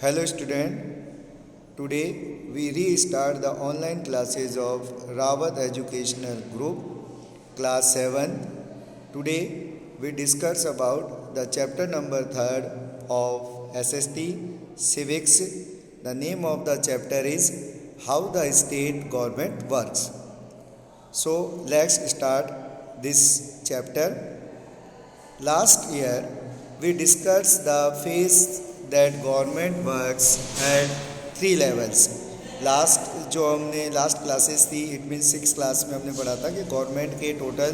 Hello student, today we restart the online classes of Rawat Educational Group, class 7. Today we discuss about the chapter number 3rd of SST Civics. The name of the chapter is How the State Government Works. So let's start this chapter. Last year we discussed the phase that government works at 3 levels. Last classes थी, it mean 6 class में हमने पढ़ा था कि government के total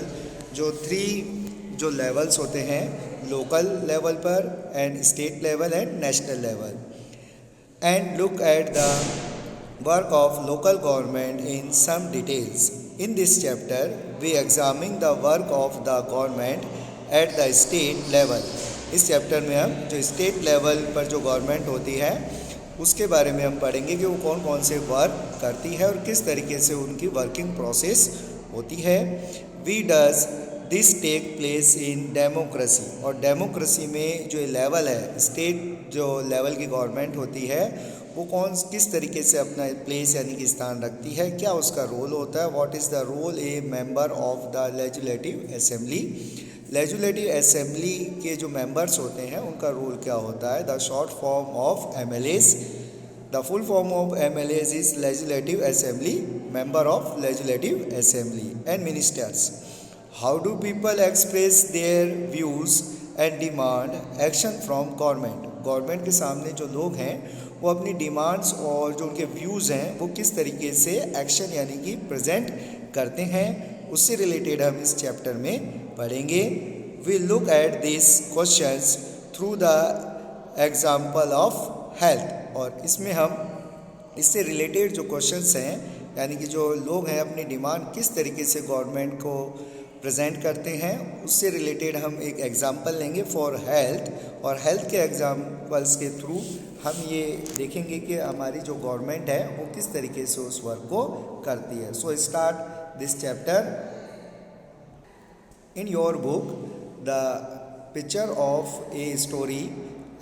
जो 3 जो levels होते हैं, लोकल लेवल पर and state level and national level, and look at the work of local government in some details. In this chapter, we examine the work of the government at the state level. इस chapter में हम जो state level पर जो government होती है उसके बारे में हम पढ़ेंगे कि वो कौन कौन से वर्क करती है और किस तरीके से उनकी वर्किंग प्रोसेस होती है. We does this take place in democracy. और डेमोक्रेसी में जो लेवल है, स्टेट जो लेवल की गवर्नमेंट होती है वो किस तरीके से अपना प्लेस यानी कि स्थान रखती है, क्या उसका रोल होता है. What is the role a member of the legislative assembly. Legislative assembly के जो मेंबर्स होते हैं उनका रोल क्या होता है. The short form of MLAs. The full form of MLAs is legislative assembly, member of legislative assembly and ministers. How do people express their views and demand action from government. Government के सामने जो लोग हैं वो अपनी demands और जो उनके व्यूज़ हैं वो किस तरीके से एक्शन यानी कि प्रेजेंट करते हैं, उससे रिलेटेड हम इस चैप्टर में पढ़ेंगे. We look at this questions through the example of health. और इसमें हम इससे रिलेटेड जो क्वेश्चंस हैं यानी कि जो लोग हैं अपनी डिमांड किस तरीके से गवर्नमेंट को प्रेजेंट करते हैं उससे रिलेटेड हम एक एग्जांपल लेंगे फॉर हेल्थ. और हेल्थ के एग्जांपल्स के थ्रू हम ये देखेंगे कि हमारी जो गवर्नमेंट है वो किस तरीके से उस वर्क को करती है. So start this chapter. In your book, the picture of a story,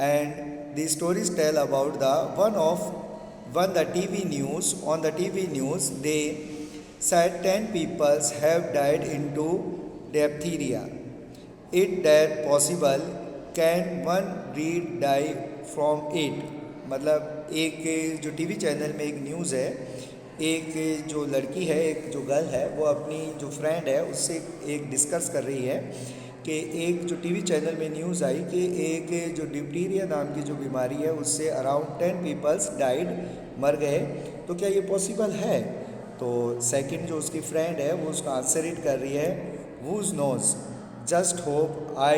and the stories tell about the TV news. On the TV news, they said 10 people have died into diphtheria. Is that possible? Can one breed die from it? मतलब एक जो TV channel में एक news है, एक जो लड़की है, एक जो गर्ल है, वो अपनी जो फ्रेंड है उससे एक डिस्कस कर रही है कि एक जो टीवी चैनल में न्यूज़ आई कि एक जो डिप्टीरिया नाम की जो बीमारी है उससे अराउंड 10 पीपल्स डाइड, मर गए, तो क्या ये पॉसिबल है. तो सेकंड जो उसकी फ्रेंड है वो उसका आंसर इट कर रही है, whose knows, just hope I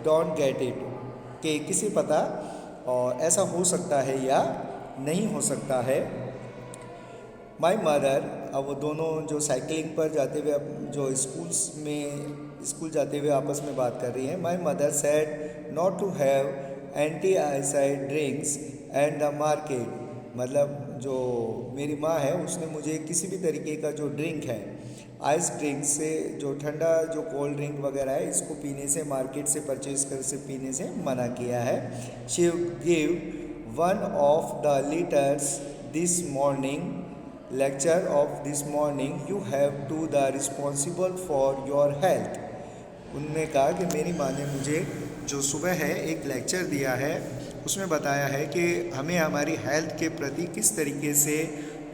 don't get it. कि किसी पता और ऐसा हो सकता है या नहीं हो सकता है. My mother. अब वो दोनों जो साइकिलिंग पर जाते हुए जो स्कूल जाते हुए आपस में बात कर रही हैं. My mother said not to have anti iced drinks and the market. मतलब जो मेरी माँ है उसने मुझे किसी भी तरीके का जो ड्रिंक है, आइस ड्रिंक से, जो ठंडा जो कोल्ड ड्रिंक वगैरह है, इसको पीने से, मार्केट से परचेज कर से पीने से मना किया है. She give one of the litres this morning lecture of this morning. You have to the responsible for your health. उन्होंने कहा कि मेरी माँ ने मुझे जो सुबह है एक लेक्चर दिया है, उसमें बताया है कि हमें हमारी हेल्थ के प्रति किस तरीके से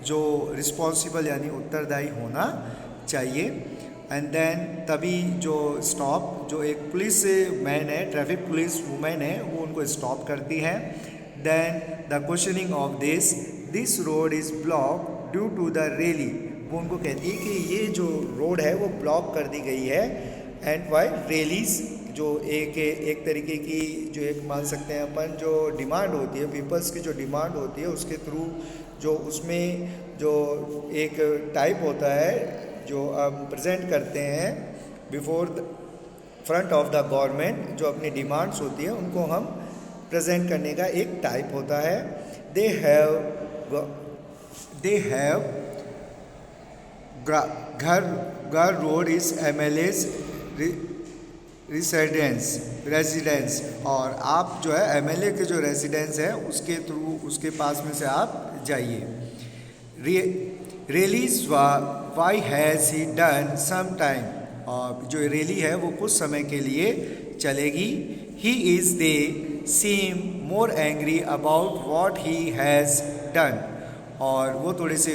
जो रिस्पॉन्सिबल यानी उत्तरदायी होना चाहिए. एंड देन तभी जो जो एक पुलिस मैन है, ट्रैफिक पुलिस वुमेन है, वो उनको स्टॉप करती है. Then the questioning of this road is block due to the rally. वो उनको कहती है कि ये जो रोड है वो ब्लॉक कर दी गई है. एंड वाई रैलीज, जो एक तरीके की जो एक मान सकते हैं अपन जो डिमांड होती है, पीपल्स की जो डिमांड होती है उसके थ्रू जो उसमें जो एक टाइप होता है जो हम प्रेजेंट करते हैं before front of the government, जो अपनी डिमांड्स होती है उनको हम प्रेजेंट करने का एक टाइप होता है. दे हैव घर रोड इज एमएलएस रेजिडेंस और आप जो है एमएलए के जो रेजिडेंस है उसके थ्रू उसके पास में से आप जाइए। Realise why has he done some time, और जो रैली है वो कुछ समय के लिए चलेगी। He is they seem more angry about what he has done, और वो थोड़े से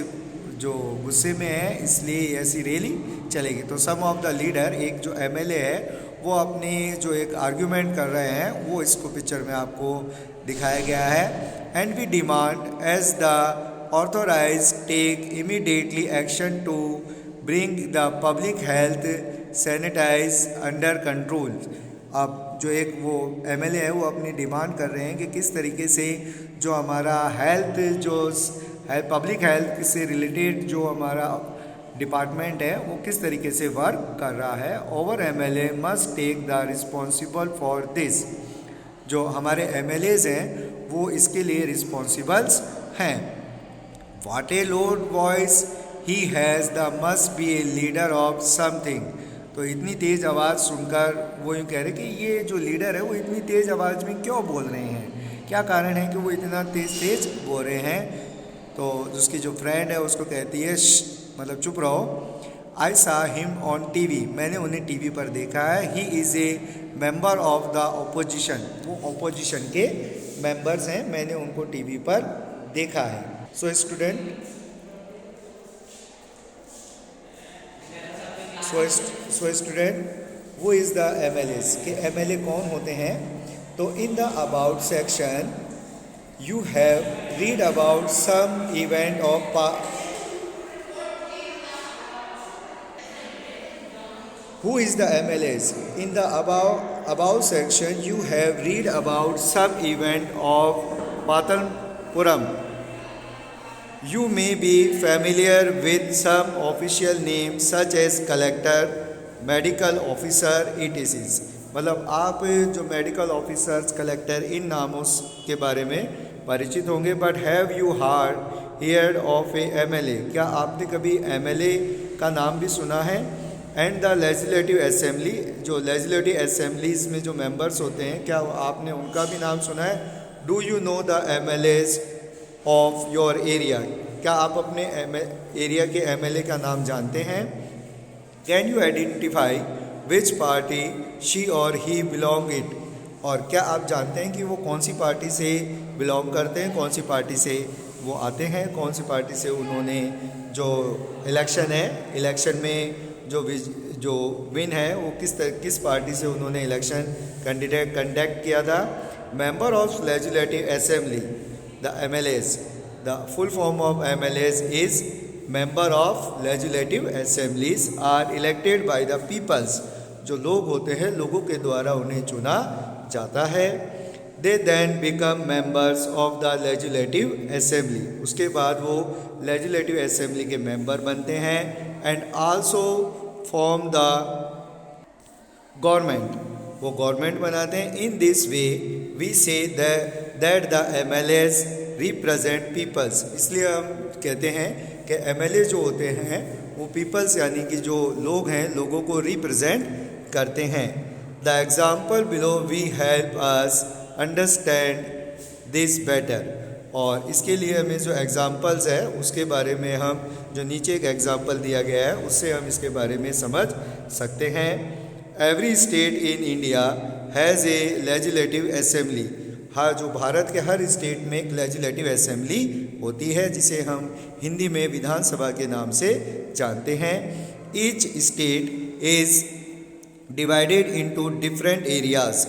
जो गुस्से में है इसलिए ऐसी रैली चलेगी। तो सम ऑफ द लीडर, एक जो एमएलए है वो अपने जो एक आर्ग्यूमेंट कर रहे हैं वो इसको पिक्चर में आपको दिखाया गया है। And we demand as the authorise take immediately action to bring the public health sanitise under control. अब जो एक वो एमएलए है वो अपनी डिमांड कर रहे हैं कि किस तरीके से जो हमारा हेल्थ जो पब्लिक हेल्थ से रिलेटेड जो हमारा डिपार्टमेंट है वो किस तरीके से वर्क कर रहा है। Our MLA must take the responsible for this, जो हमारे एमएलएज हैं वो इसके लिए रिस्पॉन्सिबल्स हैं। What a loud voice he has the must be a leader of something. तो इतनी तेज़ आवाज़ सुनकर वो यूँ कह रहे कि ये जो लीडर है वो इतनी तेज़ आवाज़ में क्यों बोल रहे हैं, क्या कारण है कि वो इतना तेज़ बोल रहे हैं। तो उसकी जो फ्रेंड है उसको कहती है मतलब चुप रहो। आई सा हिम ऑन टीवी, मैंने उन्हें टीवी पर देखा है। He is a member of the opposition, वो ओपोजिशन के मेंबर्स हैं, मैंने उनको टीवी पर देखा है। सो स्टूडेंट वो इज़ द एमएलएस, के एमएलए कौन होते हैं। तो in the about section you have read about some event of who is the MLAs. In the above section you have read about some event of Patalpuram. You may be familiar with some official names such as collector, medical officer, etc. मतलब आप जो medical officers, collector, इन नामों के बारे में परिचित होंगे। But have you heard of A MLA, क्या आपने कभी एमएलए का नाम भी सुना है। एंड द लेजिस्लेटिव असेंबली, जो लेजिस्लेटिव असेंबलीज में जो मेंबर्स होते हैं क्या आपने उनका भी नाम सुना है। Do you know the MLAs of your area, क्या आप अपने एरिया के एमएलए का नाम जानते हैं। Can you identify which party she और ही बिलोंग इट, और क्या आप जानते हैं कि वो कौन सी पार्टी से बिलोंग करते हैं, कौन सी पार्टी से वो आते हैं, कौन सी पार्टी से उन्होंने जो इलेक्शन है, इलेक्शन में जो विन है वो किस पार्टी से उन्होंने इलेक्शन कंडक्ट किया था। Member of legislative assembly, the MLAs, the full form of MLAs is member of legislative assemblies are elected by the peoples, जो लोग होते हैं लोगों के द्वारा उन्हें चुना जाता है। They then become members of the legislative assembly, उसके बाद वो लेजिस्लेटिव असेंबली के मेंबर बनते हैं। And also form the government, वो गवर्नमेंट बनाते हैं। In this way we say that the MLAs represent peoples, इसलिए हम कहते हैं कि एमएलए जो होते हैं वो पीपल्स यानी कि जो लोग हैं लोगों को रिप्रेजेंट करते हैं। The example below we help us understand this better, और इसके लिए हमें जो एग्जाम्पल्स है उसके बारे में हम जो नीचे एक एग्जाम्पल दिया गया है उससे हम इसके बारे में समझ सकते हैं। Every state in India has a legislative assembly, हाँ जो भारत के हर स्टेट में एक लेजिस्लेटिव असेंबली होती है जिसे हम हिंदी में विधानसभा के नाम से जानते हैं। Each state is divided into different areas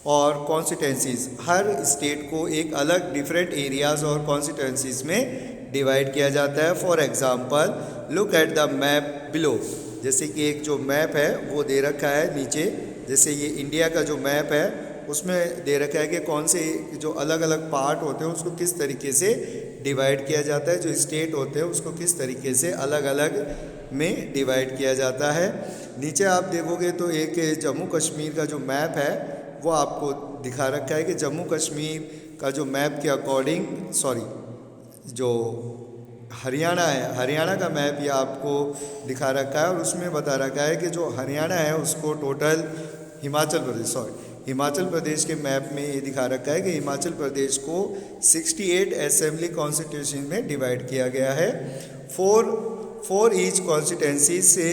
और कॉन्स्टिट्यूंसीज, हर स्टेट को एक अलग डिफरेंट एरियाज़ और कॉन्स्टिट्यूंसीज में डिवाइड किया जाता है। For example look at the map below, जैसे कि एक जो मैप है वो दे रखा है नीचे, जैसे ये इंडिया का जो मैप है उसमें दे रखा है कि कौन से जो अलग अलग पार्ट होते हैं उसको किस तरीके से डिवाइड किया जाता है, जो स्टेट होते हैं उसको किस तरीके से अलग अलग में डिवाइड किया जाता है। नीचे आप देखोगे तो एक जम्मू कश्मीर का जो मैप है वो आपको दिखा रखा है कि जम्मू कश्मीर का जो मैप के अकॉर्डिंग जो हरियाणा है, हरियाणा का मैप ये आपको दिखा रखा है और उसमें बता रखा है कि जो हरियाणा है उसको टोटल हिमाचल प्रदेश, हिमाचल प्रदेश के मैप में ये दिखा रखा है कि हिमाचल प्रदेश को 68 असेंबली कॉन्स्टिट्यूशन में डिवाइड किया गया है। फॉर ईच कॉन्स्टिट्यूंसी से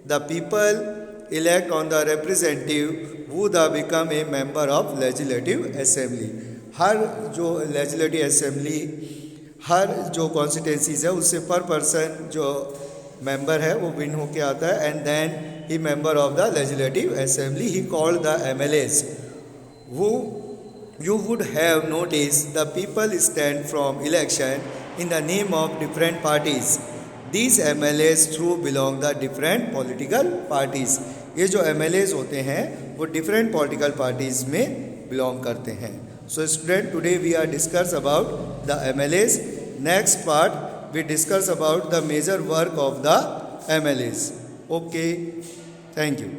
the people elect on the representative who the become a member of legislative assembly. हर जो लेजिस्लेटिव असेंबली, हर जो कॉन्स्टिट्यूंसीज है उससे पर पर्सन जो मेंबर है वो विन होके आता है, and then he member of the legislative assembly, he called the MLAs who you would have noticed the people stand from election in the name of different parties. These MLAs through belong the different political parties. ये जो MLAs होते हैं वो different political parties में belong करते हैं। So student, today we are discuss about the MLAs. Next part we discuss about the major work of the MLAs. Okay, thank you.